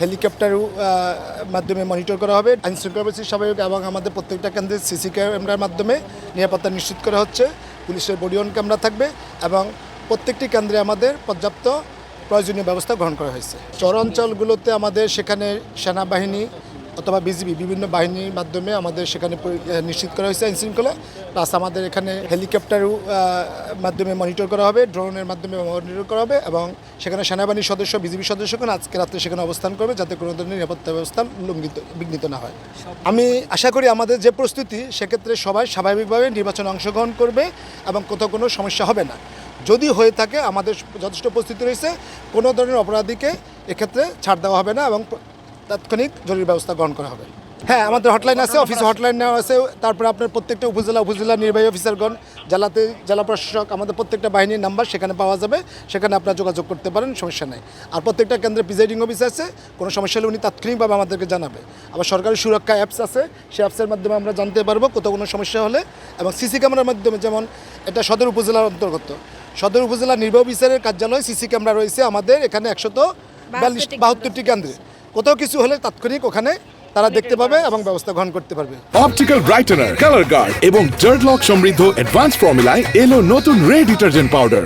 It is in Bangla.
হেলিকপ্টারের মাধ্যমে মনিটর করা হবে। আইনশৃঙ্খলা পরিস্থিতি স্বাভাবিক এবং আমাদের প্রত্যেকটা কেন্দ্রে সিসি ক্যামেরার মাধ্যমে নিরাপত্তা নিশ্চিত করা হচ্ছে। পুলিশের বডি অন ক্যামেরা থাকবে এবং প্রত্যেকটি কেন্দ্রে আমাদের পর্যাপ্ত প্রয়োজনীয় ব্যবস্থা গ্রহণ করা হয়েছে। চরাঞ্চলগুলোতে আমাদের সেখানে সেনাবাহিনী অথবা বিজিবি বিভিন্ন বাহিনীর মাধ্যমে আমাদের সেখানে নিশ্চিত করা হয়েছে আইনশৃঙ্খলা। প্লাস আমাদের এখানে হেলিকপ্টারের মাধ্যমে মনিটর করা হবে, ড্রোনের মাধ্যমে মনিটর করা হবে এবং সেখানে সেনাবাহিনীর সদস্য বিজিবি সদস্যগণ আজকে রাত্রে সেখানে অবস্থান করবে যাতে কোনো ধরনের নিরাপত্তা ব্যবস্থা বিঘ্নিত না হয়। আমি আশা করি আমাদের যে প্রস্তুতি সেক্ষেত্রে সবাই স্বাভাবিকভাবে নির্বাচনে অংশগ্রহণ করবে এবং কোথাও কোনো সমস্যা হবে না। যদি হয়ে থাকে আমাদের যথেষ্ট প্রস্তুতি রয়েছে, কোনো ধরনের অপরাধীকে এক্ষেত্রে ছাড় দেওয়া হবে না এবং তাৎক্ষণিক জরুরি ব্যবস্থা গ্রহণ করা হবে। হ্যাঁ, আমাদের হটলাইন আছে, অফিসে হটলাইন নেওয়া আছে। তারপরে আপনার প্রত্যেকটা উপজেলা নির্বাহী অফিসারগণ, জেলা প্রশাসক, আমাদের প্রত্যেকটা বাহিনীর নাম্বার সেখানে পাওয়া যাবে, সেখানে আপনারা যোগাযোগ করতে পারেন, সমস্যা নেই। আর প্রত্যেকটা কেন্দ্রে প্রিজাইডিং অফিসার আছে, কোনো সমস্যা হলে উনি তাৎক্ষণিকভাবে আমাদেরকে জানাবে। আবার সরকারি সুরক্ষা অ্যাপস আছে, সেই অ্যাপসের মাধ্যমে আমরা জানতে পারবো কোথাও কোনো সমস্যা হলে। এবং সিসি ক্যামেরার মাধ্যমে, যেমন এটা সদর উপজেলার অন্তর্গত, সদর উপজেলা নির্বাহী অফিসারের কার্যালয় সিসি ক্যামেরা রয়েছে আমাদের এখানে 172টি কেন্দ্রে। কোথাও কিছু হলে তাৎক্ষণিক ওখানে তারা দেখতে পাবে এবং ব্যবস্থা গ্রহণ করতে পারবে। অপটিক্যাল ব্রাইটেনার, কালার গার্ড এবং জার্ট লক সমৃদ্ধ অ্যাডভান্স ফর্মুলায় এলো নতুন রে ডিটারজেন্ট পাউডার।